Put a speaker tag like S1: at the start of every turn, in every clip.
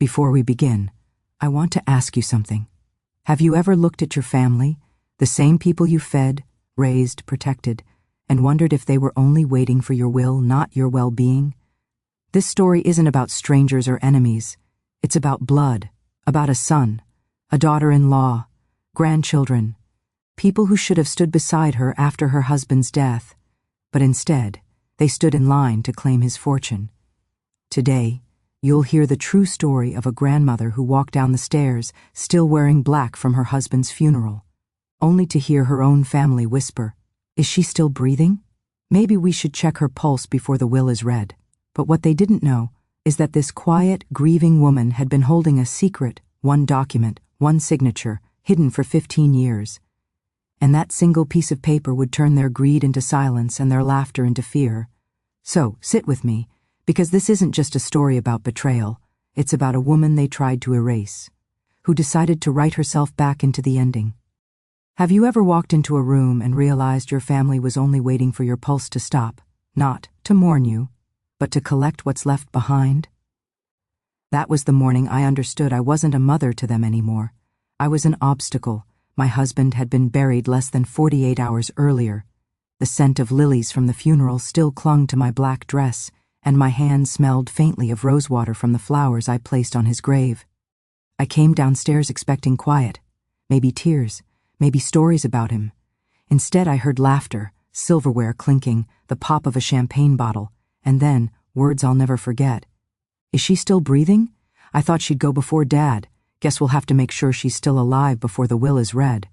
S1: Before we begin, I want to ask you something. Have you ever looked at your family, the same people you fed, raised, protected, and wondered if they were only waiting for your will, not your well-being? This story isn't about strangers or enemies. It's about blood, about a son, a daughter-in-law, grandchildren, people who should have stood beside her after her husband's death, but instead, they stood in line to claim his fortune. Today, you'll hear the true story of a grandmother who walked down the stairs, still wearing black from her husband's funeral, only to hear her own family whisper, "Is she still breathing? Maybe we should check her pulse before the will is read." But what they didn't know is that this quiet, grieving woman had been holding a secret, one document, one signature, hidden for 15 years. And that single piece of paper would turn their greed into silence and their laughter into fear. So, sit with me, because this isn't just a story about betrayal. It's about a woman they tried to erase, who decided to write herself back into the ending. Have you ever walked into a room and realized your family was only waiting for your pulse to stop, not to mourn you, but to collect what's left behind? That was the morning I understood I wasn't a mother to them anymore. I was an obstacle. My husband had been buried less than 48 hours earlier. The scent of lilies from the funeral still clung to my black dress, and my hands smelled faintly of rosewater from the flowers I placed on his grave. I came downstairs expecting quiet, maybe tears, maybe stories about him. Instead, I heard laughter, silverware clinking, the pop of a champagne bottle, and then words I'll never forget. "Is she still breathing? I thought she'd go before Dad. Guess we'll have to make sure she's still alive before the will is read."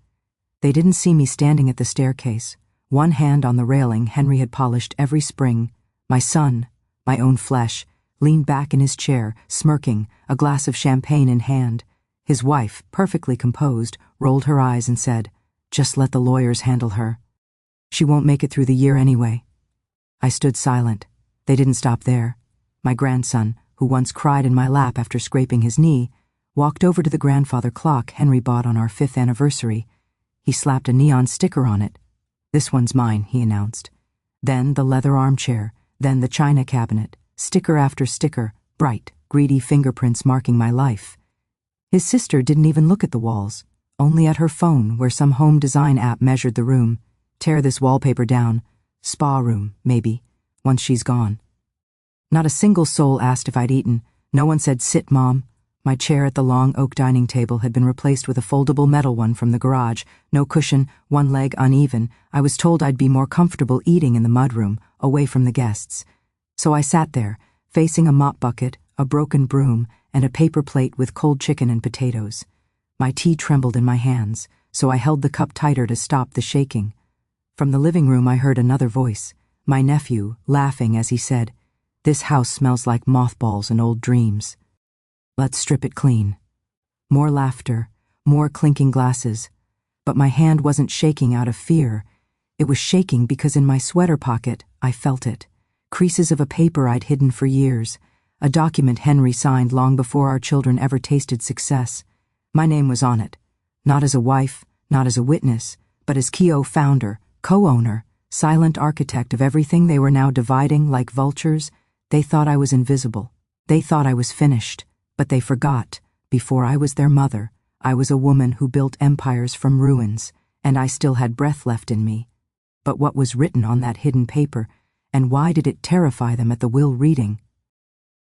S1: They didn't see me standing at the staircase. One hand on the railing Henry had polished every spring. My son, my own flesh, leaned back in his chair, smirking, a glass of champagne in hand. His wife, perfectly composed, rolled her eyes and said, "Just let the lawyers handle her. She won't make it through the year anyway." I stood silent. They didn't stop there. My grandson, who once cried in my lap after scraping his knee, walked over to the grandfather clock Henry bought on our 5th anniversary. He slapped a neon sticker on it. "This one's mine," he announced. Then the leather armchair, then the china cabinet, sticker after sticker, bright, greedy fingerprints marking my life. His sister didn't even look at the walls, only at her phone where some home design app measured the room. "Tear this wallpaper down. Spa room, maybe, once she's gone." Not a single soul asked if I'd eaten. No one said, "Sit, Mom." My chair at the long oak dining table had been replaced with a foldable metal one from the garage. No cushion, one leg uneven. I was told I'd be more comfortable eating in the mudroom, away from the guests. So I sat there, facing a mop bucket, a broken broom, and a paper plate with cold chicken and potatoes. My tea trembled in my hands, so I held the cup tighter to stop the shaking. From the living room I heard another voice, my nephew, laughing as he said, "This house smells like mothballs and old dreams. Let's strip it clean." More laughter, more clinking glasses. But my hand wasn't shaking out of fear. It was shaking because in my sweater pocket, I felt it. Creases of a paper I'd hidden for years. A document Henry signed long before our children ever tasted success. My name was on it. Not as a wife, not as a witness, but as Keogh founder, co-owner, silent architect of everything they were now dividing like vultures. They thought I was invisible. They thought I was finished. But they forgot, before I was their mother, I was a woman who built empires from ruins, and I still had breath left in me. But what was written on that hidden paper, and why did it terrify them at the will reading?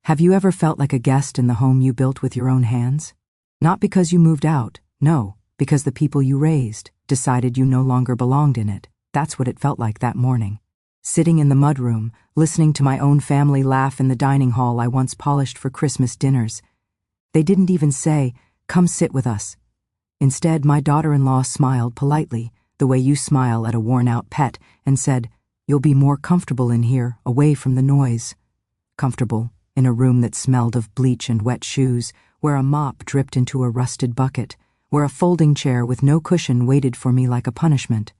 S1: Have you ever felt like a guest in the home you built with your own hands? Not because you moved out, no, because the people you raised decided you no longer belonged in it. That's what it felt like that morning. Sitting in the mudroom, listening to my own family laugh in the dining hall I once polished for Christmas dinners. They didn't even say, "Come sit with us." Instead, my daughter-in-law smiled politely, the way you smile at a worn-out pet, and said, "You'll be more comfortable in here, away from the noise." Comfortable, in a room that smelled of bleach and wet shoes, where a mop dripped into a rusted bucket, where a folding chair with no cushion waited for me like a punishment.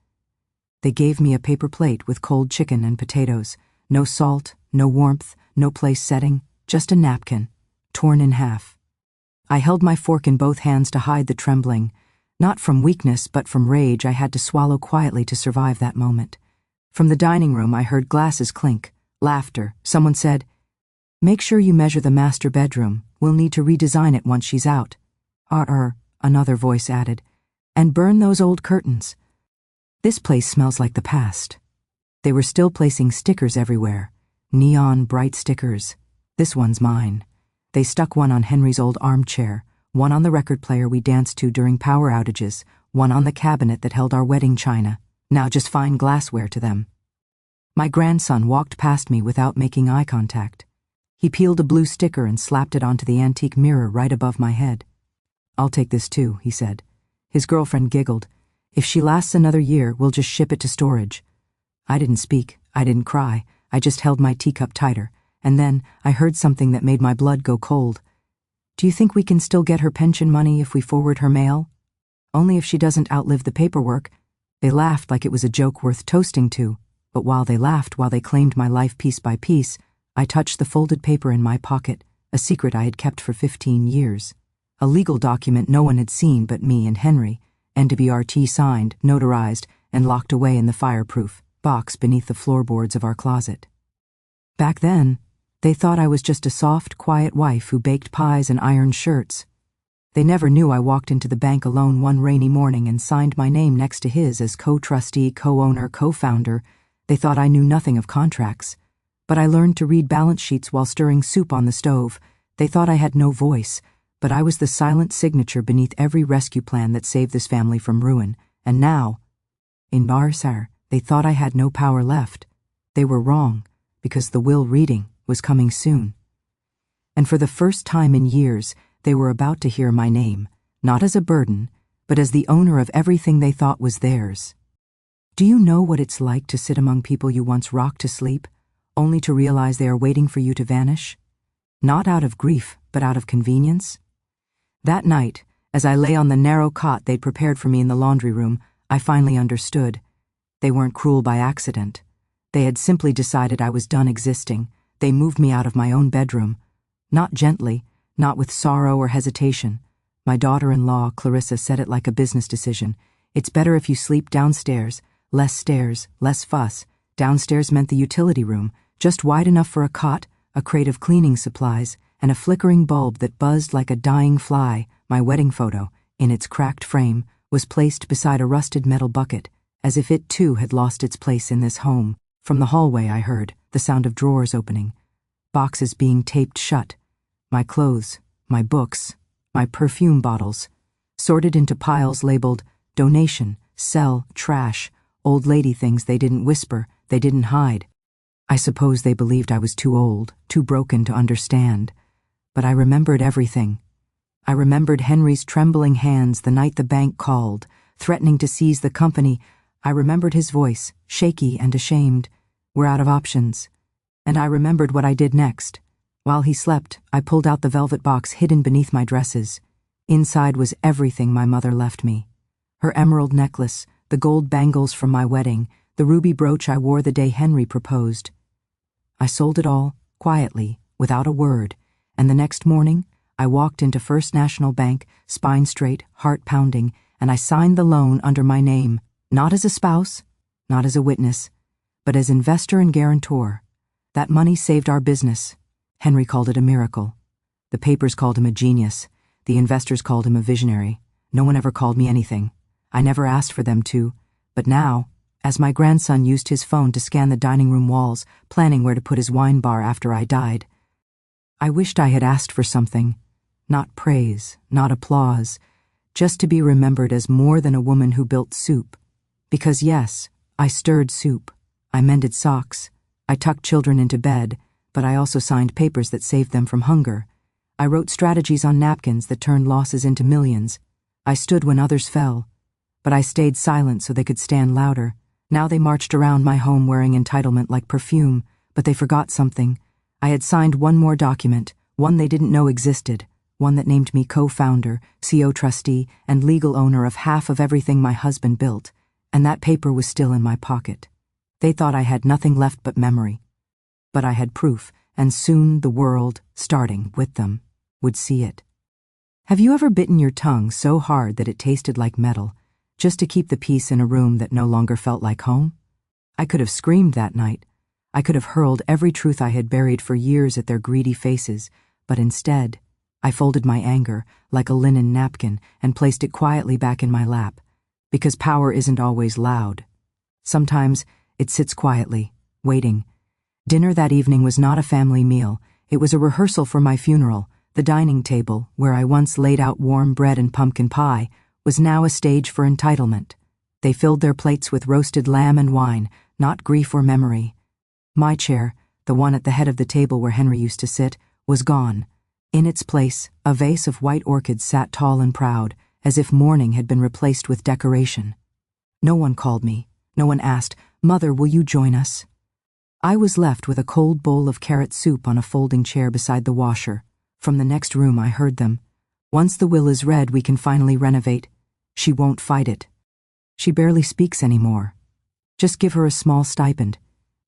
S1: They gave me a paper plate with cold chicken and potatoes. No salt, no warmth, no place setting, just a napkin, torn in half. I held my fork in both hands to hide the trembling. Not from weakness, but from rage I had to swallow quietly to survive that moment. From the dining room I heard glasses clink, laughter. Someone said, Make sure you measure the master bedroom. We'll need to redesign it once she's out. Another voice added. And burn those old curtains. This place smells like the past. They were still placing stickers everywhere. Neon bright stickers. This one's mine. They stuck one on Henry's old armchair, one on the record player we danced to during power outages, one on the cabinet that held our wedding china, now just fine glassware to them. My grandson walked past me without making eye contact. He peeled a blue sticker and slapped it onto the antique mirror right above my head. I'll take this too, he said. His girlfriend giggled. If she lasts another year, we'll just ship it to storage. I didn't speak. I didn't cry. I just held my teacup tighter. And then I heard something that made my blood go cold. Do you think we can still get her pension money if we forward her mail? Only if she doesn't outlive the paperwork. They laughed like it was a joke worth toasting to. But while they laughed, while they claimed my life piece by piece, I touched the folded paper in my pocket, a secret I had kept for 15 years. A legal document no one had seen but me and Henry, NWRT signed, notarized, and locked away in the fireproof box beneath the floorboards of our closet. Back then, they thought I was just a soft, quiet wife who baked pies and ironed shirts. They never knew I walked into the bank alone one rainy morning and signed my name next to his as co-trustee, co-owner, co-founder. They thought I knew nothing of contracts. But I learned to read balance sheets while stirring soup on the stove. They thought I had no voice, but I was the silent signature beneath every rescue plan that saved this family from ruin. And now, in Barsar, they thought I had no power left. They were wrong, because the will reading was coming soon. And for the first time in years, they were about to hear my name, not as a burden, but as the owner of everything they thought was theirs. Do you know what it's like to sit among people you once rocked to sleep, only to realize they are waiting for you to vanish? Not out of grief, but out of convenience? That night, as I lay on the narrow cot they'd prepared for me in the laundry room, I finally understood. They weren't cruel by accident. They had simply decided I was done existing. They moved me out of my own bedroom. Not gently, not with sorrow or hesitation. My daughter-in-law, Clarissa, said it like a business decision. It's better if you sleep downstairs. Less stairs, less fuss. Downstairs meant the utility room, just wide enough for a cot, a crate of cleaning supplies, and a flickering bulb that buzzed like a dying fly. My wedding photo, in its cracked frame, was placed beside a rusted metal bucket, as if it too had lost its place in this home. From the hallway I heard the sound of drawers opening, boxes being taped shut, my clothes, my books, my perfume bottles, sorted into piles labeled donation, sell, trash, old lady things they didn't whisper, they didn't hide. I suppose they believed I was too old, too broken to understand. But I remembered everything. I remembered Henry's trembling hands the night the bank called, threatening to seize the company. I remembered his voice, shaky and ashamed. We're out of options. And I remembered what I did next. While he slept, I pulled out the velvet box hidden beneath my dresses. Inside was everything my mother left me. Her emerald necklace, the gold bangles from my wedding, the ruby brooch I wore the day Henry proposed. I sold it all, quietly, without a word, and the next morning, I walked into First National Bank, spine straight, heart pounding, and I signed the loan under my name, not as a spouse, not as a witness, but as investor and guarantor. That money saved our business. Henry called it a miracle. The papers called him a genius. The investors called him a visionary. No one ever called me anything. I never asked for them to. But now, as my grandson used his phone to scan the dining room walls, planning where to put his wine bar after I died, I wished I had asked for something. Not praise, not applause, just to be remembered as more than a woman who built soup. Because yes, I stirred soup. I mended socks. I tucked children into bed, but I also signed papers that saved them from hunger. I wrote strategies on napkins that turned losses into millions. I stood when others fell, but I stayed silent so they could stand louder. Now they marched around my home wearing entitlement like perfume, but they forgot something. I had signed one more document, one they didn't know existed, one that named me co-founder, CO trustee, and legal owner of half of everything my husband built, and that paper was still in my pocket. They thought I had nothing left but memory. But I had proof, and soon the world, starting with them, would see it. Have you ever bitten your tongue so hard that it tasted like metal, just to keep the peace in a room that no longer felt like home? I could have screamed that night. I could have hurled every truth I had buried for years at their greedy faces, but instead, I folded my anger like a linen napkin and placed it quietly back in my lap, because power isn't always loud. Sometimes it sits quietly, waiting. Dinner that evening was not a family meal. It was a rehearsal for my funeral. The dining table, where I once laid out warm bread and pumpkin pie, was now a stage for entitlement. They filled their plates with roasted lamb and wine, not grief or memory. My chair, the one at the head of the table where Henry used to sit, was gone. In its place, a vase of white orchids sat tall and proud, as if mourning had been replaced with decoration. No one called me. No one asked, "Mother, will you join us?" I was left with a cold bowl of carrot soup on a folding chair beside the washer. From the next room I heard them. "Once the will is read, we can finally renovate. She won't fight it. She barely speaks anymore. Just give her a small stipend,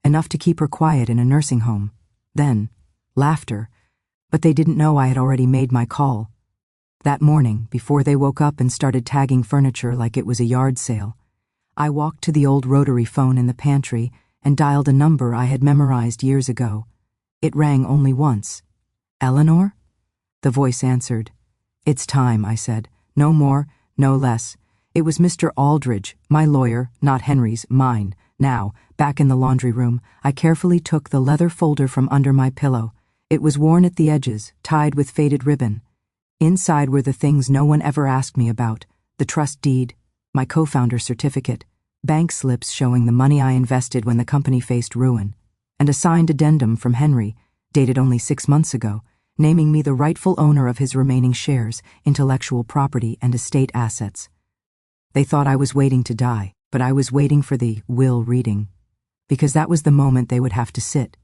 S1: enough to keep her quiet in a nursing home." Then, laughter. But they didn't know I had already made my call. That morning, before they woke up and started tagging furniture like it was a yard sale, I walked to the old rotary phone in the pantry and dialed a number I had memorized years ago. It rang only once. "Eleanor?" The voice answered. "It's time," I said. "No more, no less." It was Mr. Aldridge, my lawyer, not Henry's, mine. Now, back in the laundry room, I carefully took the leather folder from under my pillow. It was worn at the edges, tied with faded ribbon. Inside were the things no one ever asked me about: the trust deed, my co-founder's certificate, bank slips showing the money I invested when the company faced ruin, and a signed addendum from Henry, dated only 6 months ago, naming me the rightful owner of his remaining shares, intellectual property, and estate assets. They thought I was waiting to die, but I was waiting for the will reading, because that was the moment they would have to sit,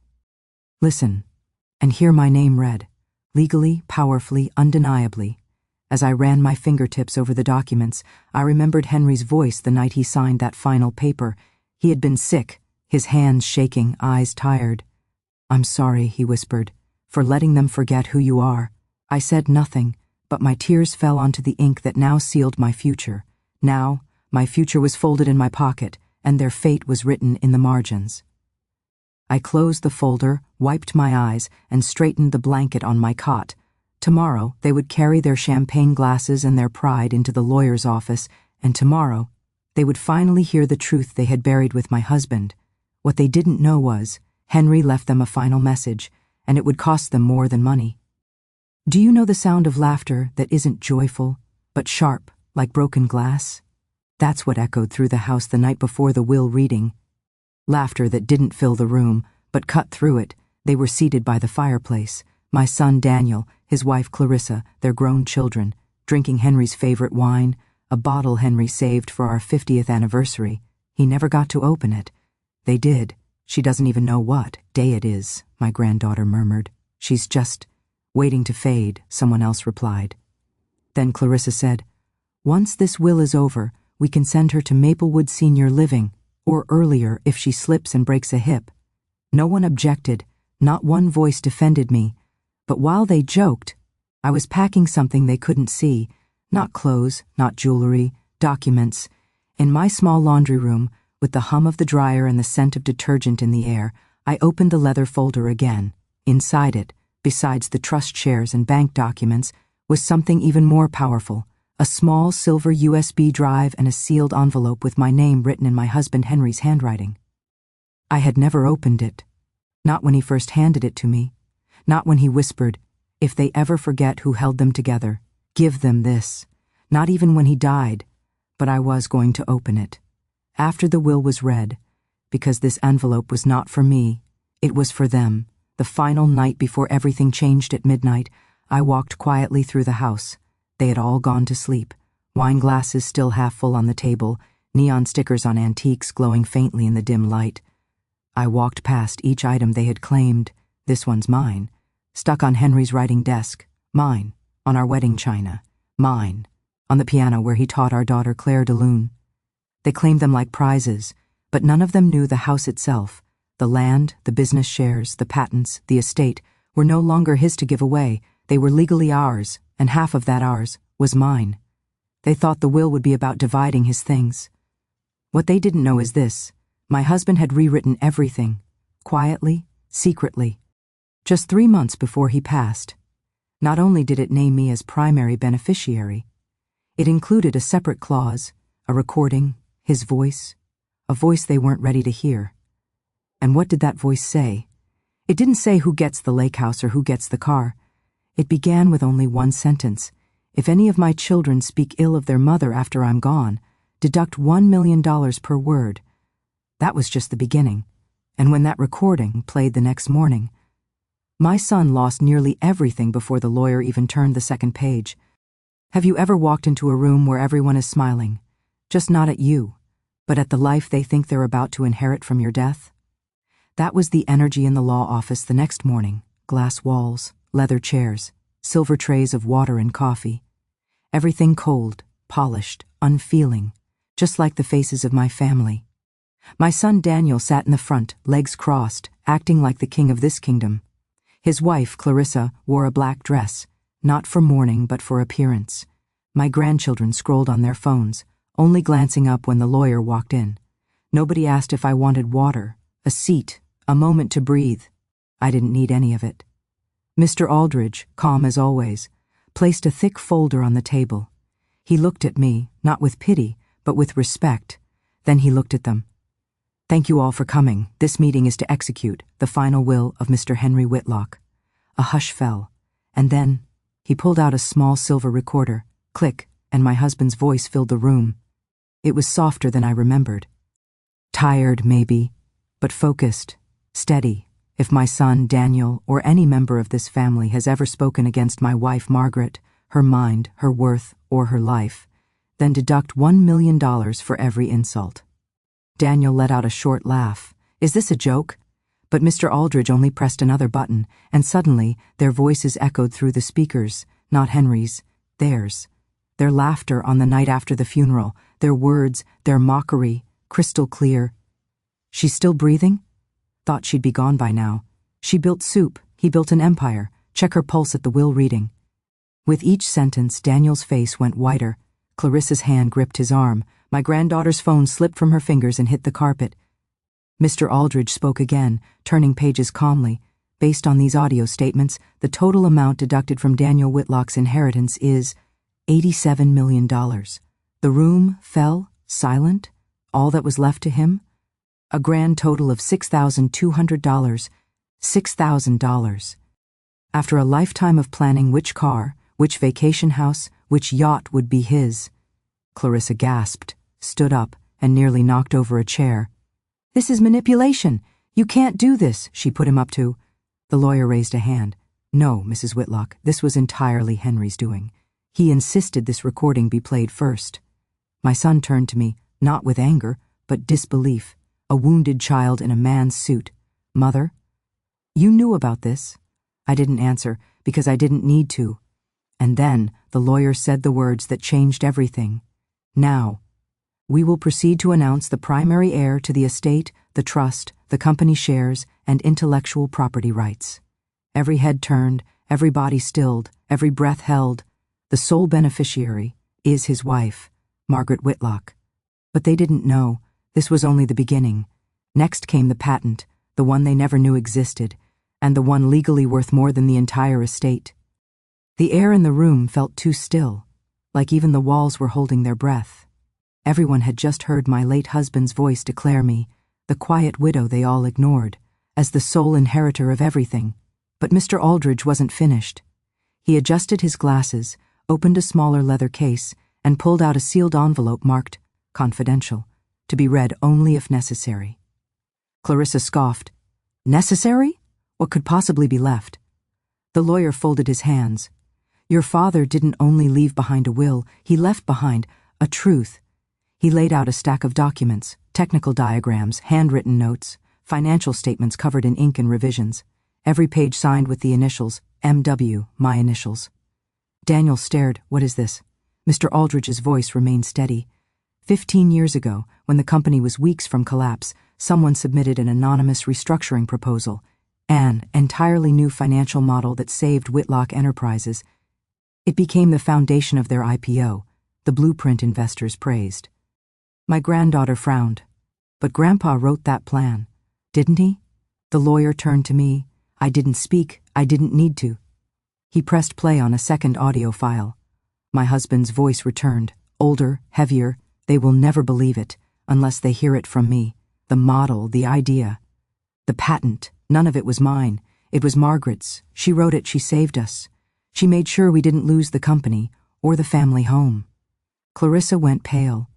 S1: listen, and hear my name read, legally, powerfully, undeniably. As I ran my fingertips over the documents, I remembered Henry's voice the night he signed that final paper. He had been sick, his hands shaking, eyes tired. "I'm sorry," he whispered, "for letting them forget who you are." I said nothing, but my tears fell onto the ink that now sealed my future. Now, my future was folded in my pocket, and their fate was written in the margins. I closed the folder, wiped my eyes, and straightened the blanket on my cot. Tomorrow, they would carry their champagne glasses and their pride into the lawyer's office, and tomorrow, they would finally hear the truth they had buried with my husband. What they didn't know was, Henry left them a final message, and it would cost them more than money. Do you know the sound of laughter that isn't joyful, but sharp, like broken glass? That's what echoed through the house the night before the will reading. Laughter that didn't fill the room, but cut through it. They were seated by the fireplace, my son Daniel, his wife Clarissa, their grown children, drinking Henry's favorite wine, a bottle Henry saved for our 50th anniversary. He never got to open it. They did. "She doesn't even know what day it is," my granddaughter murmured. "She's just waiting to fade," someone else replied. Then Clarissa said, "Once this will is over, we can send her to Maplewood Senior Living, or earlier if she slips and breaks a hip." No one objected, not one voice defended me, but while they joked, I was packing something they couldn't see, not clothes, not jewelry, documents. In my small laundry room, with the hum of the dryer and the scent of detergent in the air, I opened the leather folder again. Inside it, besides the trust shares and bank documents, was something even more powerful: a small silver USB drive and a sealed envelope with my name written in my husband Henry's handwriting. I had never opened it. Not when he first handed it to me. Not when he whispered, "If they ever forget who held them together, give them this." Not even when he died, but I was going to open it. After the will was read, because this envelope was not for me, it was for them. The final night before everything changed at midnight, I walked quietly through the house. They had all gone to sleep, wine glasses still half full on the table, neon stickers on antiques glowing faintly in the dim light. I walked past each item they had claimed. "This one's mine," stuck on Henry's writing desk. "Mine," on our wedding china. "Mine," on the piano where he taught our daughter Claire de Lune. They claimed them like prizes, but none of them knew the house itself. The land, the business shares, the patents, the estate were no longer his to give away. They were legally ours, and half of that ours was mine. They thought the will would be about dividing his things. What they didn't know is this: my husband had rewritten everything. quietly, secretly, just 3 months before he passed. Not only did it name me as primary beneficiary, it included a separate clause, a recording, his voice, a voice they weren't ready to hear. And what did that voice say? It didn't say who gets the lake house or who gets the car. It began with only one sentence. If any of my children speak ill of their mother after I'm gone, deduct $1 million per word. That was just the beginning. And when that recording played the next morning, my son lost nearly everything before the lawyer even turned the second page. Have you ever walked into a room where everyone is smiling? Just not at you, but at the life they think they're about to inherit from your death? That was the energy in the law office the next morning. Glass walls, leather chairs, silver trays of water and coffee. Everything cold, polished, unfeeling, just like the faces of my family. My son Daniel sat in the front, legs crossed, acting like the king of this kingdom. His wife, Clarissa, wore a black dress, not for mourning but for appearance. My grandchildren scrolled on their phones, only glancing up when the lawyer walked in. Nobody asked if I wanted water, a seat, a moment to breathe. I didn't need any of it. Mr. Aldridge, calm as always, placed a thick folder on the table. He looked at me, not with pity, but with respect. Then he looked at them. Thank you all for coming. This meeting is to execute the final will of Mr. Henry Whitlock. A hush fell, and then he pulled out a small silver recorder. Click, and my husband's voice filled the room. It was softer than I remembered. Tired, maybe, but focused, steady. If my son, Daniel, or any member of this family has ever spoken against my wife, Margaret, her mind, her worth, or her life, then deduct $1 million for every insult. Daniel let out a short laugh. Is this a joke? But Mr. Aldridge only pressed another button, and suddenly their voices echoed through the speakers, not Henry's, theirs. Their laughter on the night after the funeral, their words, their mockery, crystal clear. She's still breathing? Thought she'd be gone by now. She built soup, he built an empire. Check her pulse at the will reading. With each sentence, Daniel's face went whiter. Clarissa's hand gripped his arm. My granddaughter's phone slipped from her fingers and hit the carpet. Mr. Aldridge spoke again, turning pages calmly. Based on these audio statements, the total amount deducted from Daniel Whitlock's inheritance is $87 million. The room fell, silent, all that was left to him? A grand total of $6,200. $6,000. After a lifetime of planning which car, which vacation house, which yacht would be his, Clarissa gasped, stood up, and nearly knocked over a chair. This is manipulation. You can't do this, she put him up to. The lawyer raised a hand. No, Mrs. Whitlock, this was entirely Henry's doing. He insisted this recording be played first. My son turned to me, not with anger, but disbelief, a wounded child in a man's suit. Mother? You knew about this. I didn't answer, because I didn't need to. And then the lawyer said the words that changed everything. Now, we will proceed to announce the primary heir to the estate, the trust, the company shares, and intellectual property rights. Every head turned, every body stilled, every breath held. The sole beneficiary is his wife, Margaret Whitlock. But they didn't know. This was only the beginning. Next came the patent, the one they never knew existed, and the one legally worth more than the entire estate. The air in the room felt too still, like even the walls were holding their breath. Everyone had just heard my late husband's voice declare me, the quiet widow they all ignored, as the sole inheritor of everything. But Mr. Aldridge wasn't finished. He adjusted his glasses, opened a smaller leather case, and pulled out a sealed envelope marked confidential, to be read only if necessary. Clarissa scoffed. Necessary? What could possibly be left? The lawyer folded his hands. Your father didn't only leave behind a will, he left behind a truth. He laid out a stack of documents, technical diagrams, handwritten notes, financial statements covered in ink and revisions, every page signed with the initials, M.W., my initials. Daniel stared. What is this? Mr. Aldridge's voice remained steady. 15 years ago, when the company was weeks from collapse, someone submitted an anonymous restructuring proposal, an entirely new financial model that saved Whitlock Enterprises. It became the foundation of their IPO, the blueprint investors praised. My granddaughter frowned. But Grandpa wrote that plan, didn't he? The lawyer turned to me. I didn't speak. I didn't need to. He pressed play on a second audio file. My husband's voice returned, older, heavier. They will never believe it, unless they hear it from me. The model, the idea. The patent, none of it was mine. It was Margaret's. She wrote it, she saved us. She made sure we didn't lose the company, or the family home. Clarissa went pale.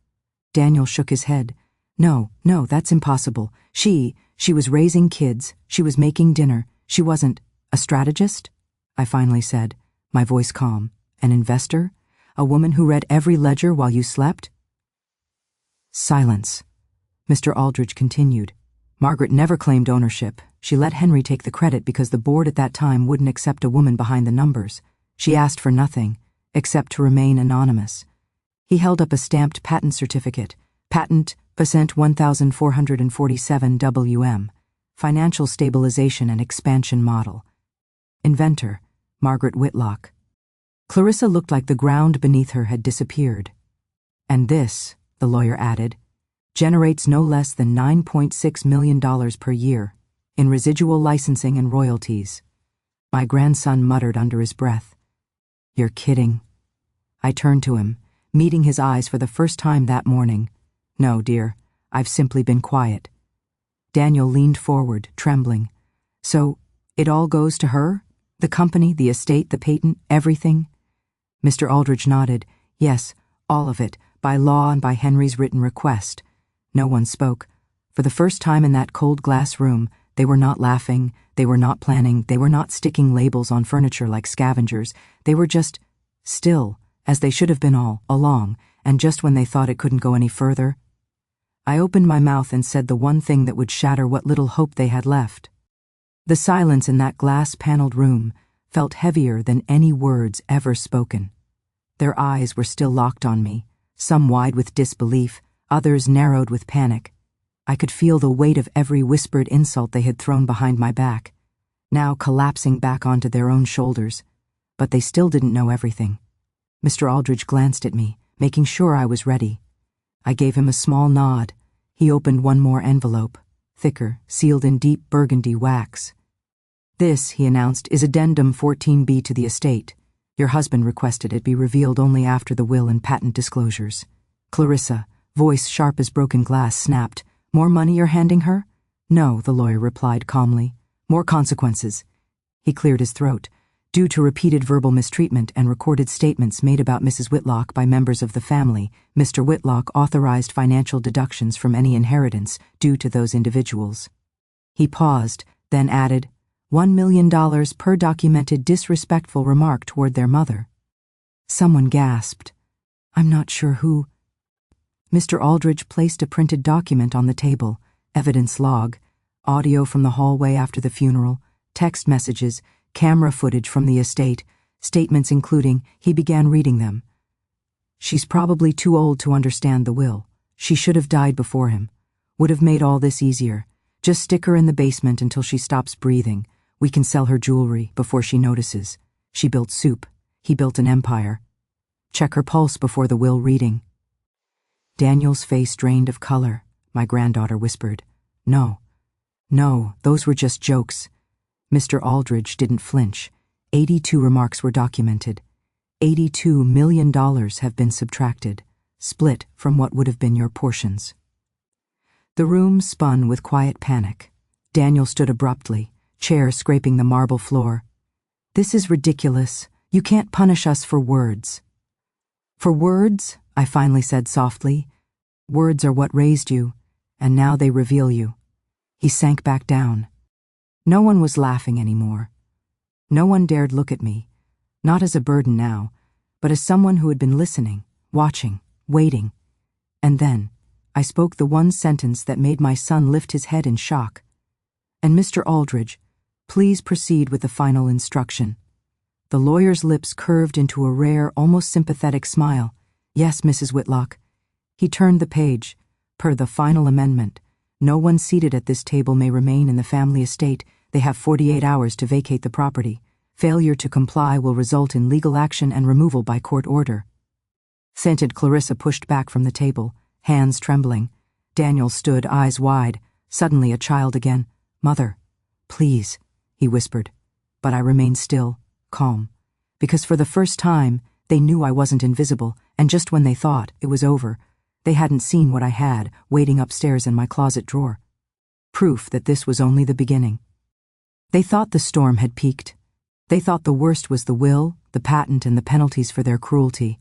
S1: Daniel shook his head. No, that's impossible. She was raising kids. She was making dinner. She wasn't a strategist? I finally said, my voice calm. An investor? A woman who read every ledger while you slept? Silence. Mr. Aldridge continued. Margaret never claimed ownership. She let Henry take the credit because the board at that time wouldn't accept a woman behind the numbers. She asked for nothing, except to remain anonymous. He held up a stamped patent certificate. Patent, Patent 1447 WM. Financial Stabilization and Expansion Model. Inventor, Margaret Whitlock. Clarissa looked like the ground beneath her had disappeared. And this, the lawyer added, generates no less than $9.6 million per year in residual licensing and royalties. My grandson muttered under his breath. You're kidding. I turned to him, meeting his eyes for the first time that morning. No, dear, I've simply been quiet. Daniel leaned forward, trembling. So, it all goes to her? The company, the estate, the patent, everything? Mr. Aldridge nodded. Yes, all of it, by law and by Henry's written request. No one spoke. For the first time in that cold glass room, they were not laughing, they were not planning, they were not sticking labels on furniture like scavengers. They were just still, as they should have been all along, and just when they thought it couldn't go any further. I opened my mouth and said the one thing that would shatter what little hope they had left. The silence in that glass-paneled room felt heavier than any words ever spoken. Their eyes were still locked on me, some wide with disbelief, others narrowed with panic. I could feel the weight of every whispered insult they had thrown behind my back, now collapsing back onto their own shoulders. But they still didn't know everything. Mr. Aldridge glanced at me, making sure I was ready. I gave him a small nod. He opened one more envelope, thicker, sealed in deep burgundy wax. This, he announced, is Addendum 14B to the estate. Your husband requested it be revealed only after the will and patent disclosures. Clarissa, voice sharp as broken glass, snapped. More money you're handing her? No, the lawyer replied calmly. More consequences. He cleared his throat. Due to repeated verbal mistreatment and recorded statements made about Mrs. Whitlock by members of the family, Mr. Whitlock authorized financial deductions from any inheritance due to those individuals. He paused, then added, $1 million per documented disrespectful remark toward their mother. Someone gasped. I'm not sure who. Mr. Aldridge placed a printed document on the table, evidence log, audio from the hallway after the funeral, text messages, camera footage from the estate, statements including, he began reading them. She's probably too old to understand the will. She should have died before him. Would have made all this easier. Just stick her in the basement until she stops breathing. We can sell her jewelry before she notices. She built soup. He built an empire. Check her pulse before the will reading. Daniel's face drained of color. My granddaughter whispered, No, those were just jokes. Mr. Aldridge didn't flinch. 82 remarks were documented. $82 million have been subtracted, split from what would have been your portions. The room spun with quiet panic. Daniel stood abruptly, chair scraping the marble floor. This is ridiculous. You can't punish us for words. For words, I finally said softly. Words are what raised you, and now they reveal you. He sank back down. No one was laughing anymore. No one dared look at me, not as a burden now, but as someone who had been listening, watching, waiting. And then, I spoke the one sentence that made my son lift his head in shock. And Mr. Aldridge, please proceed with the final instruction. The lawyer's lips curved into a rare, almost sympathetic smile. Yes, Mrs. Whitlock. He turned the page. Per the final amendment, no one seated at this table may remain in the family estate. They have 48 hours to vacate the property. Failure to comply will result in legal action and removal by court order. Scented Clarissa pushed back from the table, hands trembling. Daniel stood, eyes wide, suddenly a child again. Mother, Please, he whispered. But I remained still, calm. Because for the first time, they knew I wasn't invisible, and just when they thought it was over, they hadn't seen what I had waiting upstairs in my closet drawer. Proof that this was only the beginning. They thought the storm had peaked. They thought the worst was the will, the patent, and the penalties for their cruelty.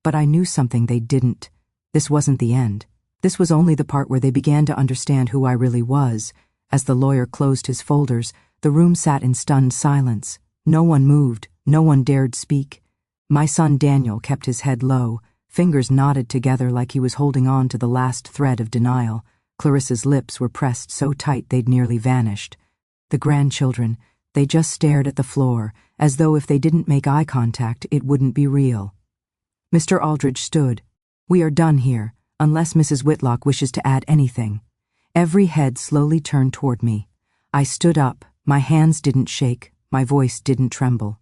S1: But I knew something they didn't. This wasn't the end. This was only the part where they began to understand who I really was. As the lawyer closed his folders, the room sat in stunned silence. No one moved. No one dared speak. My son Daniel kept his head low, fingers knotted together like he was holding on to the last thread of denial. Clarissa's lips were pressed so tight they'd nearly vanished. The grandchildren, they just stared at the floor, as though if they didn't make eye contact, it wouldn't be real. Mr. Aldridge stood. We are done here, unless Mrs. Whitlock wishes to add anything. Every head slowly turned toward me. I stood up. My hands didn't shake. My voice didn't tremble.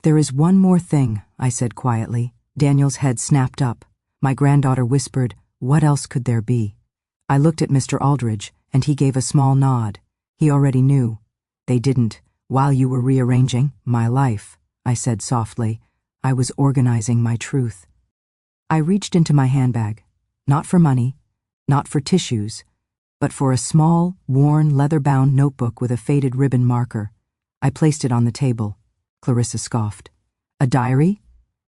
S1: There is one more thing, I said quietly. Daniel's head snapped up. My granddaughter whispered, what else could there be? I looked at Mr. Aldridge, and he gave a small nod. He already knew. They didn't. While you were rearranging my life, I said softly, I was organizing my truth. I reached into my handbag, not for money, not for tissues, but for a small, worn, leather-bound notebook with a faded ribbon marker. I placed it on the table. Clarissa scoffed. A diary?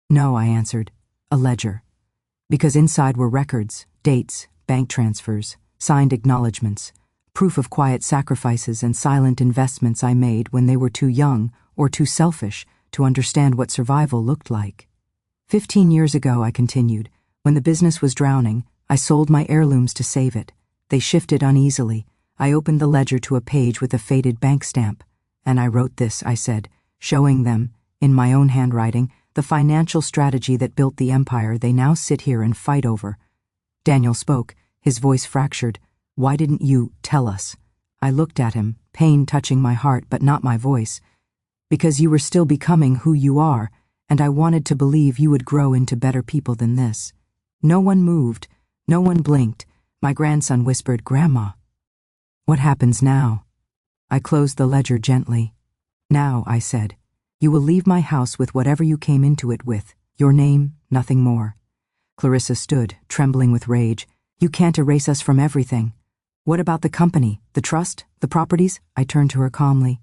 S1: No, I answered. A ledger. Because inside were records, dates, bank transfers, signed acknowledgments, proof of quiet sacrifices and silent investments I made when they were too young or too selfish to understand what survival looked like. 15 years ago, I continued, when the business was drowning, I sold my heirlooms to save it. They shifted uneasily. I opened the ledger to a page with a faded bank stamp. And I wrote this, I said, showing them, in my own handwriting, the financial strategy that built the empire they now sit here and fight over. Daniel spoke, his voice fractured. Why didn't you tell us? I looked at him, pain touching my heart but not my voice. Because you were still becoming who you are, and I wanted to believe you would grow into better people than this. No one moved. No one blinked. My grandson whispered, Grandma. What happens now? I closed the ledger gently. Now, I said, you will leave my house with whatever you came into it with. Your name, nothing more. Clarissa stood, trembling with rage. You can't erase us from everything. What about the company, the trust, the properties? I turned to her calmly.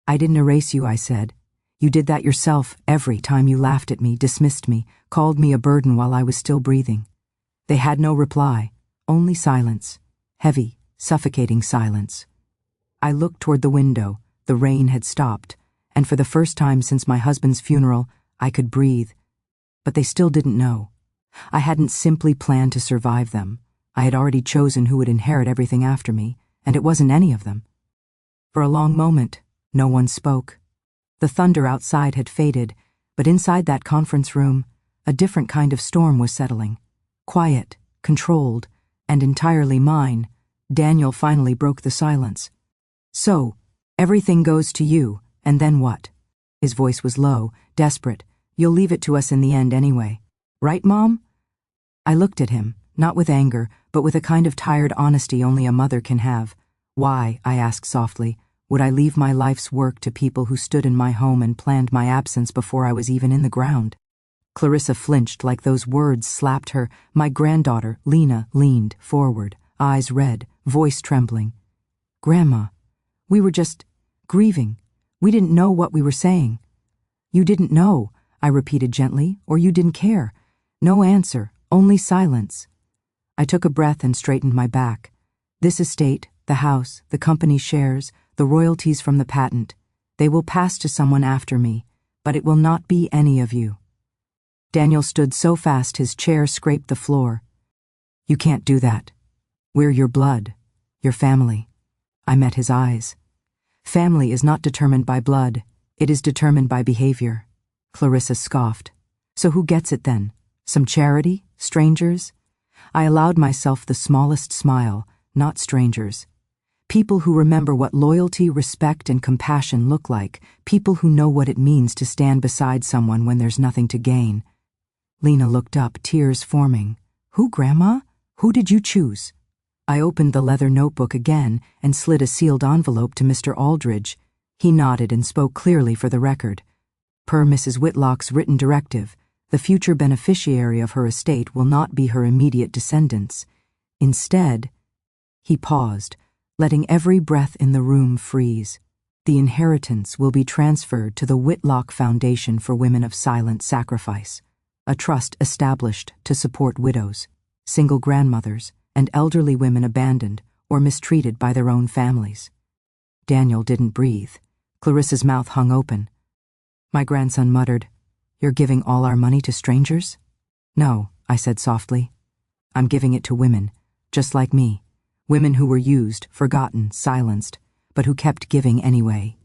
S1: I didn't erase you, I said. You did that yourself every time you laughed at me, dismissed me, called me a burden while I was still breathing. They had no reply, only silence, heavy, suffocating silence. I looked toward the window. The rain had stopped, and for the first time since my husband's funeral, I could breathe. But they still didn't know. I hadn't simply planned to survive them. I had already chosen who would inherit everything after me, and it wasn't any of them. For a long moment, no one spoke. The thunder outside had faded, but inside that conference room, a different kind of storm was settling. Quiet, controlled, and entirely mine. Daniel finally broke the silence. So, everything goes to you, and then what? His voice was low, desperate. You'll leave it to us in the end anyway. Right, Mom? I looked at him, not with anger, but with a kind of tired honesty only a mother can have. Why, I asked softly, would I leave my life's work to people who stood in my home and planned my absence before I was even in the ground? Clarissa flinched like those words slapped her. My granddaughter, Lena, leaned forward, eyes red, voice trembling. Grandma, we were just grieving. We didn't know what we were saying. You didn't know, I repeated gently, or you didn't care. No answer, only silence. I took a breath and straightened my back. This estate, the house, the company's shares, the royalties from the patent, they will pass to someone after me, but it will not be any of you. Daniel stood so fast his chair scraped the floor. You can't do that. We're your blood, your family. I met his eyes. Family is not determined by blood. It is determined by behavior. Clarissa scoffed. So who gets it then? Some charity? Strangers? I allowed myself the smallest smile, not strangers. People who remember what loyalty, respect, and compassion look like. People who know what it means to stand beside someone when there's nothing to gain. Lena looked up, tears forming. Who, Grandma? Who did you choose? I opened the leather notebook again and slid a sealed envelope to Mr. Aldridge. He nodded and spoke clearly for the record. Per Mrs. Whitlock's written directive, the future beneficiary of her estate will not be her immediate descendants. Instead, he paused, letting every breath in the room freeze. The inheritance will be transferred to the Whitlock Foundation for Women of Silent Sacrifice, a trust established to support widows, single grandmothers, and elderly women abandoned or mistreated by their own families. Daniel didn't breathe. Clarissa's mouth hung open. My grandson muttered, "You're giving all our money to strangers?" "No," I said softly. "I'm giving it to women, just like me. Women who were used, forgotten, silenced, but who kept giving anyway."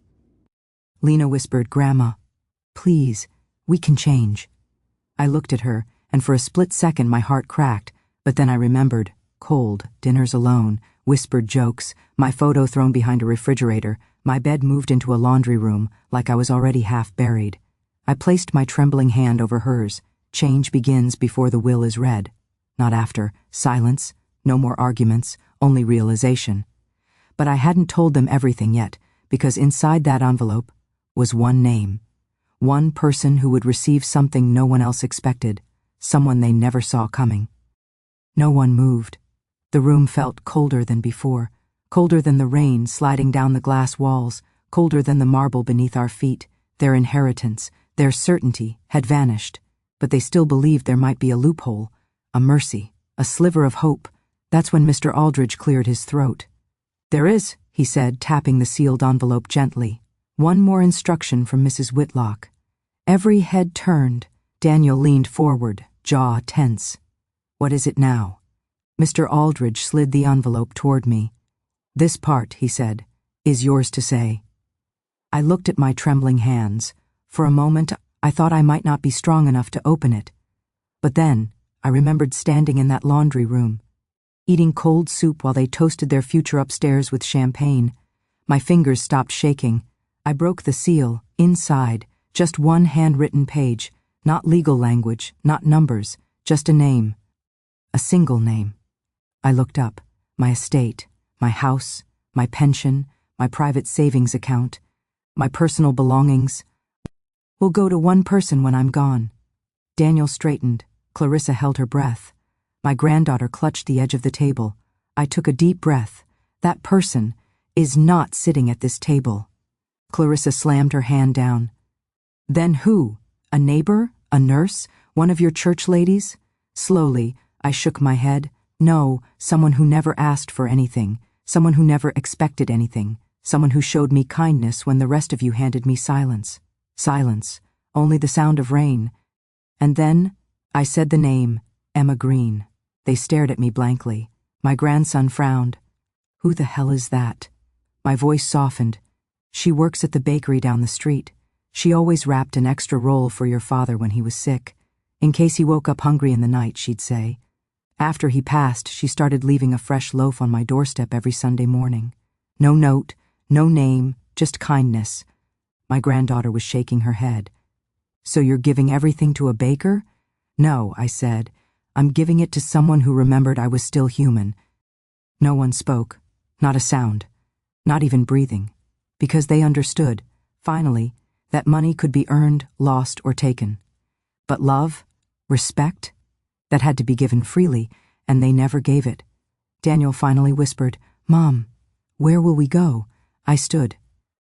S1: Lena whispered, "Grandma, please, we can change." I looked at her, and for a split second my heart cracked, but then I remembered. Cold, dinners alone, whispered jokes, my photo thrown behind a refrigerator, my bed moved into a laundry room like I was already half buried. I placed my trembling hand over hers. Change begins before the will is read. Not after. Silence. No more arguments. Only realization. But I hadn't told them everything yet, because inside that envelope was one name. One person who would receive something no one else expected. Someone they never saw coming. No one moved. The room felt colder than before. Colder than the rain sliding down the glass walls. Colder than the marble beneath our feet. Their inheritance, their certainty, had vanished. But they still believed there might be a loophole, a mercy, a sliver of hope. That's when Mr. Aldridge cleared his throat. "There is," he said, tapping the sealed envelope gently. One more instruction from Mrs. Whitlock. Every head turned. Daniel leaned forward, jaw tense. "What is it now?" Mr. Aldridge slid the envelope toward me. "This part," he said, "is yours to say." I looked at my trembling hands. For a moment, I thought I might not be strong enough to open it. But then, I remembered standing in that laundry room, eating cold soup while they toasted their future upstairs with champagne. My fingers stopped shaking. I broke the seal, inside, just one handwritten page, not legal language, not numbers, just a name. A single name. I looked up. My estate, my house, my pension, my private savings account, my personal belongings will go to one person when I'm gone. Daniel straightened. Clarissa held her breath. My granddaughter clutched the edge of the table. I took a deep breath. That person is not sitting at this table. Clarissa slammed her hand down. "Then who? A neighbor? A nurse? One of your church ladies?" Slowly, I shook my head. "No, someone who never asked for anything, someone who never expected anything, someone who showed me kindness when the rest of you handed me silence. Silence, only the sound of rain." And then I said the name, Emma Green. They stared at me blankly. My grandson frowned. "Who the hell is that?" My voice softened. "She works at the bakery down the street. She always wrapped an extra roll for your father when he was sick. In case he woke up hungry in the night, she'd say. After he passed, she started leaving a fresh loaf on my doorstep every Sunday morning. No note, no name, just kindness." My granddaughter was shaking her head. "So you're giving everything to a baker?" "No," I said. "I'm giving it to someone who remembered I was still human." No one spoke. Not a sound. Not even breathing. Because they understood, finally, that money could be earned, lost, or taken. But love, respect, that had to be given freely, and they never gave it. Daniel finally whispered, "Mom, where will we go?" I stood.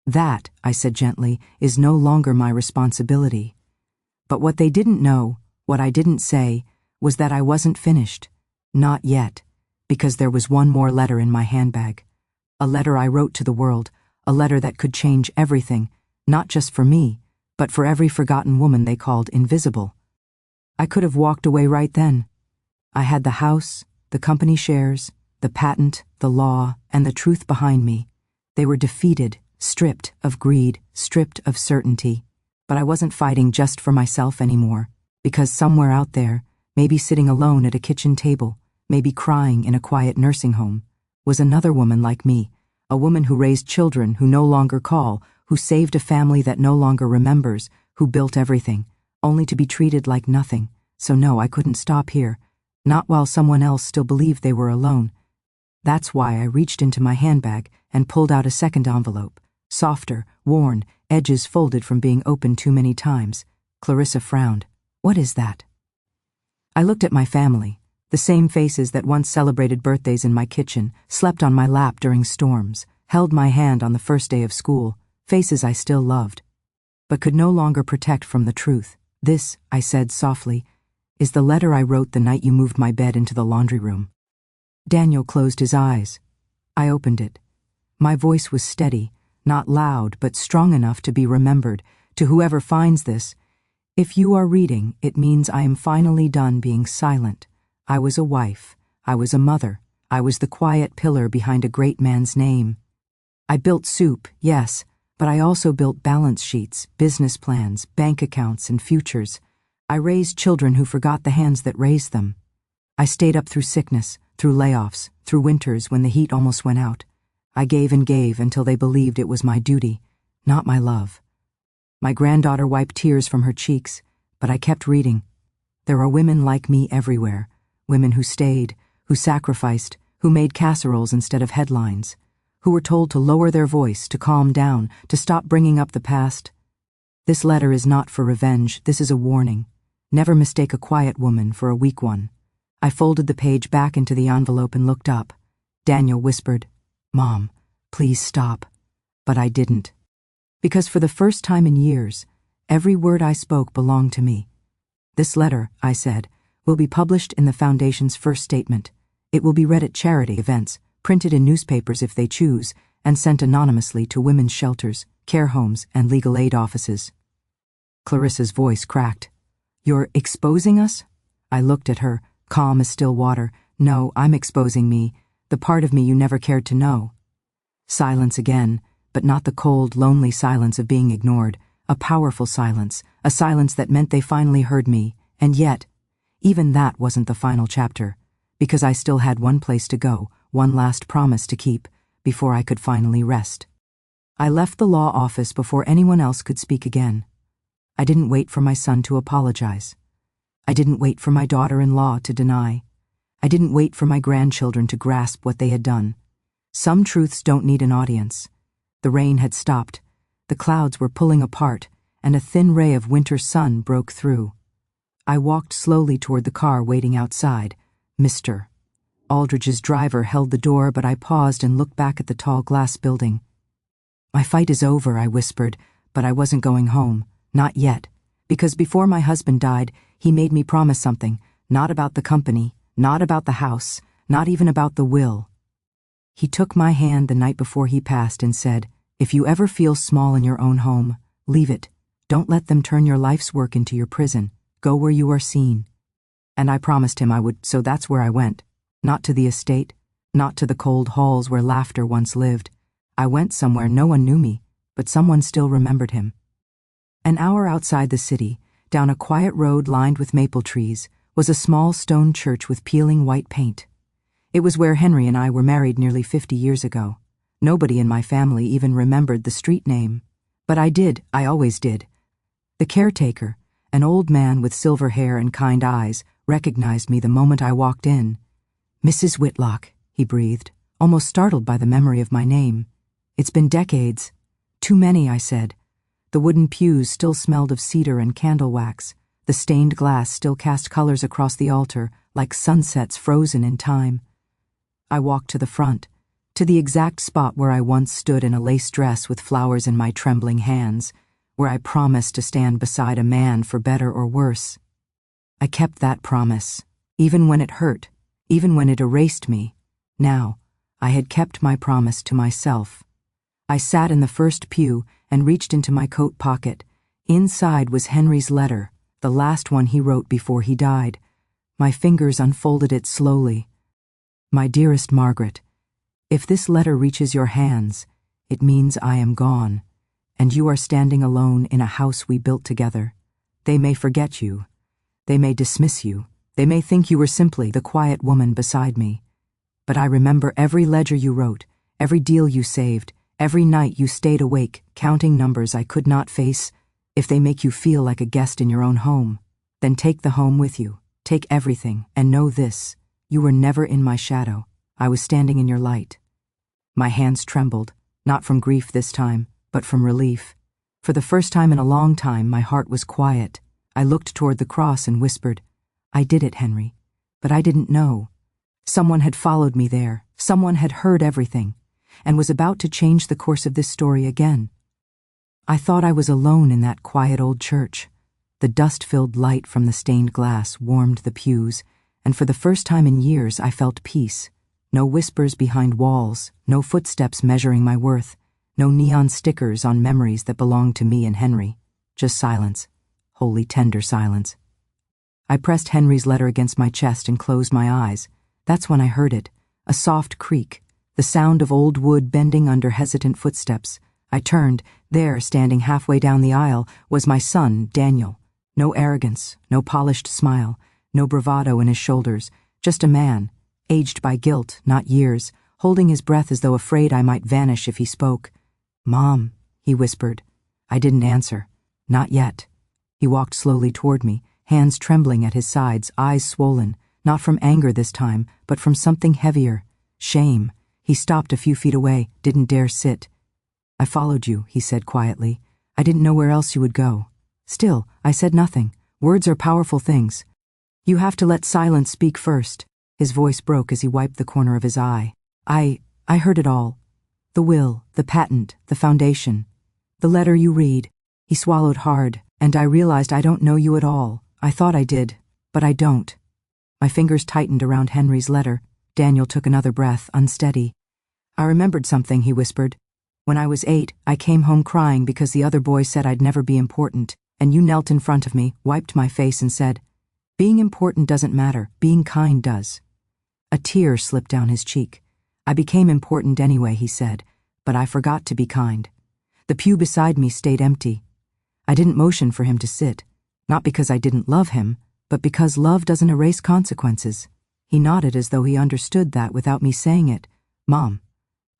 S1: "That," I said gently, "is no longer my responsibility." But what they didn't know, what I didn't say, was that I wasn't finished. Not yet, because there was one more letter in my handbag. A letter I wrote to the world, a letter that could change everything, not just for me, but for every forgotten woman they called invisible. I could have walked away right then. I had the house, the company shares, the patent, the law, and the truth behind me. They were defeated, stripped of greed, stripped of certainty. But I wasn't fighting just for myself anymore, because somewhere out there, maybe sitting alone at a kitchen table, maybe crying in a quiet nursing home, was another woman like me, a woman who raised children who no longer call, who saved a family that no longer remembers, who built everything, only to be treated like nothing. So no, I couldn't stop here, not while someone else still believed they were alone. That's why I reached into my handbag and pulled out a second envelope, softer, worn, edges folded from being opened too many times. Clarissa frowned. What is that? I looked at my family, the same faces that once celebrated birthdays in my kitchen, slept on my lap during storms, held my hand on the first day of school, faces I still loved, but could no longer protect from the truth. This, I said softly, is the letter I wrote the night you moved my bed into the laundry room. Daniel closed his eyes. I opened it. My voice was steady, not loud, but strong enough to be remembered. To whoever finds this, if you are reading, it means I am finally done being silent. I was a wife. I was a mother. I was the quiet pillar behind a great man's name. I built soup, yes, but I also built balance sheets, business plans, bank accounts, and futures. I raised children who forgot the hands that raised them. I stayed up through sickness, through layoffs, through winters when the heat almost went out. I gave and gave until they believed it was my duty, not my love. My granddaughter wiped tears from her cheeks, but I kept reading. There are women like me everywhere, women who stayed, who sacrificed, who made casseroles instead of headlines, who were told to lower their voice, to calm down, to stop bringing up the past. This letter is not for revenge, this is a warning. Never mistake a quiet woman for a weak one. I folded the page back into the envelope and looked up. Daniel whispered, "Mom, please stop." But I didn't. Because for the first time in years, every word I spoke belonged to me. This letter, I said, will be published in the Foundation's first statement. It will be read at charity events, printed in newspapers if they choose, and sent anonymously to women's shelters, care homes, and legal aid offices. Clarissa's voice cracked. "You're exposing us?" I looked at her, calm as still water. "No, I'm exposing me, the part of me you never cared to know." Silence again, but not the cold, lonely silence of being ignored, a powerful silence, a silence that meant they finally heard me, and yet, even that wasn't the final chapter, because I still had one place to go, one last promise to keep, before I could finally rest. I left the law office before anyone else could speak again. I didn't wait for my son to apologize. I didn't wait for my daughter-in-law to deny. I didn't wait for my grandchildren to grasp what they had done. Some truths don't need an audience. The rain had stopped, the clouds were pulling apart, and a thin ray of winter sun broke through. I walked slowly toward the car waiting outside. Mr. Aldridge's driver held the door, but I paused and looked back at the tall glass building. "My fight is over," I whispered, but I wasn't going home. Not yet, because before my husband died, he made me promise something, not about the company, not about the house, not even about the will. He took my hand the night before he passed and said, "If you ever feel small in your own home, leave it. Don't let them turn your life's work into your prison. Go where you are seen." And I promised him I would, so that's where I went. Not to the estate, not to the cold halls where laughter once lived. I went somewhere no one knew me, but someone still remembered him. An hour outside the city, down a quiet road lined with maple trees, was a small stone church with peeling white paint. It was where Henry and I were married nearly 50 years ago. Nobody in my family even remembered the street name. But I did, I always did. The caretaker, an old man with silver hair and kind eyes, recognized me the moment I walked in. "Mrs. Whitlock," he breathed, almost startled by the memory of my name. "It's been decades." "Too many," I said. The wooden pews still smelled of cedar and candle wax. The stained glass still cast colors across the altar, like sunsets frozen in time. I walked to the front, to the exact spot where I once stood in a lace dress with flowers in my trembling hands, where I promised to stand beside a man for better or worse. I kept that promise, even when it hurt, even when it erased me. Now, I had kept my promise to myself. I sat in the first pew and reached into my coat pocket. Inside was Henry's letter, the last one he wrote before he died. My fingers unfolded it slowly. "My dearest Margaret, if this letter reaches your hands, it means I am gone, and you are standing alone in a house we built together. They may forget you. They may dismiss you. They may think you were simply the quiet woman beside me. But I remember every ledger you wrote, every deal you saved, every night you stayed awake, counting numbers I could not face. If they make you feel like a guest in your own home, then take the home with you. Take everything, and know this. You were never in my shadow. I was standing in your light. My hands trembled, not from grief this time, but from relief. For the first time in a long time, my heart was quiet. I looked toward the cross and whispered, I did it, Henry. But I didn't know. Someone had followed me there. Someone had heard everything, and was about to change the course of this story again. I thought I was alone in that quiet old church. The dust-filled light from the stained glass warmed the pews, and for the first time in years I felt peace. No whispers behind walls, no footsteps measuring my worth, no neon stickers on memories that belonged to me and Henry. Just silence, holy tender silence. I pressed Henry's letter against my chest and closed my eyes. That's when I heard it, a soft creak, the sound of old wood bending under hesitant footsteps. I turned. There, standing halfway down the aisle, was my son, Daniel. No arrogance, no polished smile, no bravado in his shoulders, just a man, aged by guilt, not years, holding his breath as though afraid I might vanish if he spoke. Mom, he whispered. I didn't answer. Not yet. He walked slowly toward me, hands trembling at his sides, eyes swollen, not from anger this time, but from something heavier, shame. He stopped a few feet away, didn't dare sit. I followed you, he said quietly. I didn't know where else you would go. Still, I said nothing. Words are powerful things. You have to let silence speak first. His voice broke as he wiped the corner of his eye. I heard it all. The will, the patent, the foundation. The letter you read. He swallowed hard, and I realized I don't know you at all. I thought I did, but I don't. My fingers tightened around Henry's letter. Daniel took another breath, unsteady. I remembered something, he whispered. When I was 8, I came home crying because the other boys said I'd never be important, and you knelt in front of me, wiped my face, and said, being important doesn't matter, being kind does. A tear slipped down his cheek. I became important anyway, he said, but I forgot to be kind. The pew beside me stayed empty. I didn't motion for him to sit, not because I didn't love him, but because love doesn't erase consequences. He nodded as though he understood that without me saying it. Mom,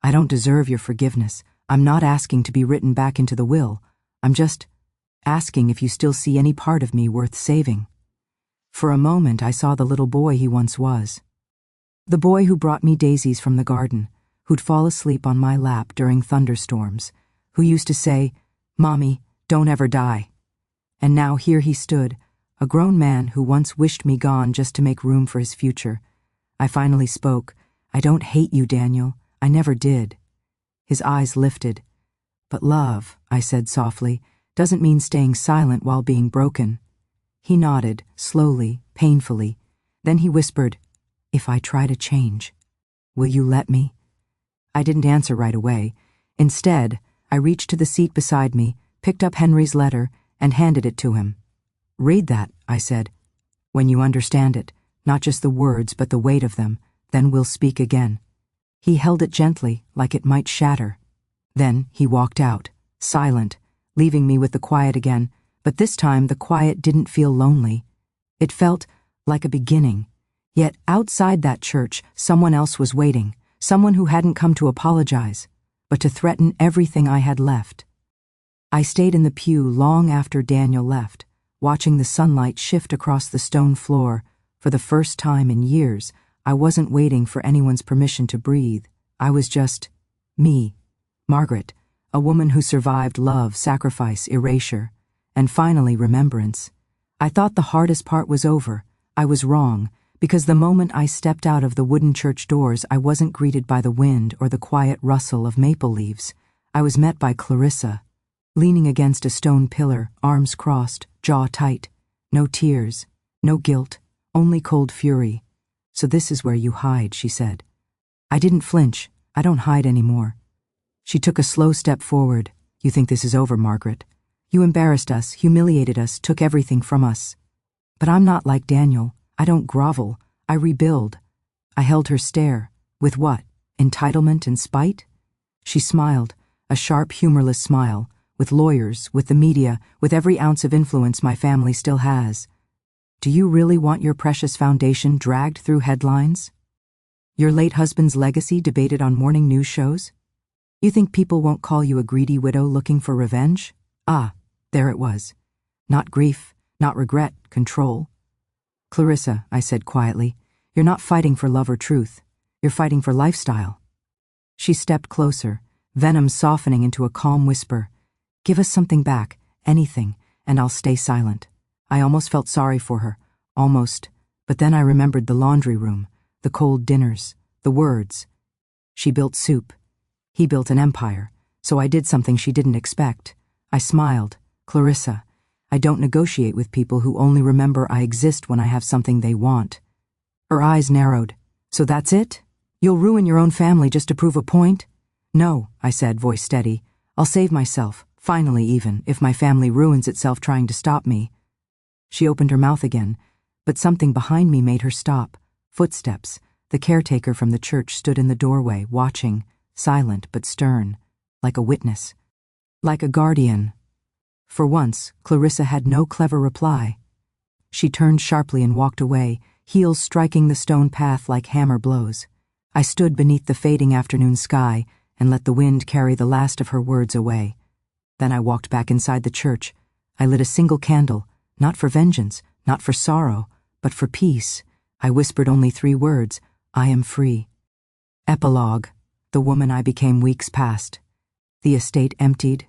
S1: I don't deserve your forgiveness. I'm not asking to be written back into the will. I'm just asking if you still see any part of me worth saving. For a moment, I saw the little boy he once was. The boy who brought me daisies from the garden, who'd fall asleep on my lap during thunderstorms, who used to say, Mommy, don't ever die. And now here he stood, a grown man who once wished me gone just to make room for his future. I finally spoke. I don't hate you, Daniel. I never did. His eyes lifted. But love, I said softly, doesn't mean staying silent while being broken. He nodded, slowly, painfully. Then he whispered, if I try to change, will you let me? I didn't answer right away. Instead, I reached to the seat beside me, picked up Henry's letter, and handed it to him. Read that, I said. When you understand it, not just the words but the weight of them, then we'll speak again. He held it gently, like it might shatter. Then he walked out, silent, leaving me with the quiet again, but this time the quiet didn't feel lonely. It felt like a beginning. Yet outside that church, someone else was waiting, someone who hadn't come to apologize, but to threaten everything I had left. I stayed in the pew long after Daniel left, watching the sunlight shift across the stone floor. For the first time in years, I wasn't waiting for anyone's permission to breathe. I was just me, Margaret, a woman who survived love, sacrifice, erasure, and finally remembrance. I thought the hardest part was over. I was wrong, because the moment I stepped out of the wooden church doors, I wasn't greeted by the wind or the quiet rustle of maple leaves. I was met by Clarissa, leaning against a stone pillar, arms crossed, jaw tight. No tears, no guilt, only cold fury. So this is where you hide, she said. I didn't flinch. I don't hide anymore. She took a slow step forward. You think this is over, Margaret. You embarrassed us, humiliated us, took everything from us. But I'm not like Daniel. I don't grovel. I rebuild. I held her stare. With what? Entitlement and spite? She smiled, a sharp, humorless smile, with lawyers, with the media, with every ounce of influence my family still has. Do you really want your precious foundation dragged through headlines? Your late husband's legacy debated on morning news shows? You think people won't call you a greedy widow looking for revenge? Ah, there it was. Not grief, not regret, control. Clarissa, I said quietly, you're not fighting for love or truth. You're fighting for lifestyle. She stepped closer, venom softening into a calm whisper. Give us something back, anything, and I'll stay silent. I almost felt sorry for her, almost, but then I remembered the laundry room, the cold dinners, the words. She built soup. He built an empire, so I did something she didn't expect. I smiled. Clarissa, I don't negotiate with people who only remember I exist when I have something they want. Her eyes narrowed. So that's it? You'll ruin your own family just to prove a point? No, I said, voice steady. I'll save myself, finally even, if my family ruins itself trying to stop me. She opened her mouth again, but something behind me made her stop. Footsteps. The caretaker from the church stood in the doorway, watching, silent but stern, like a witness, like a guardian. For once, Clarissa had no clever reply. She turned sharply and walked away, heels striking the stone path like hammer blows. I stood beneath the fading afternoon sky and let the wind carry the last of her words away. Then I walked back inside the church. I lit a single candle, not for vengeance, not for sorrow, but for peace. I whispered only 3 words: I am free. Epilogue. The woman I became weeks past. The estate emptied.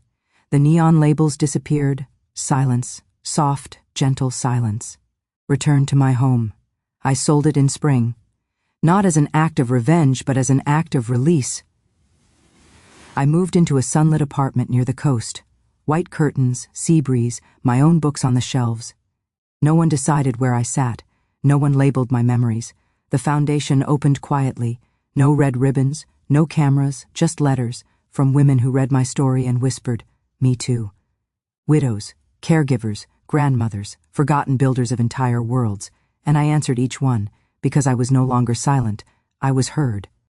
S1: The neon labels disappeared. Silence. Soft, gentle silence. Returned to my home. I sold it in spring. Not as an act of revenge, but as an act of release. I moved into a sunlit apartment near the coast. White curtains, sea breeze, my own books on the shelves. No one decided where I sat. No one labeled my memories. The foundation opened quietly. No red ribbons, no cameras, just letters from women who read my story and whispered, "Me too." Widows, caregivers, grandmothers, forgotten builders of entire worlds. And I answered each one, because I was no longer silent. I was heard.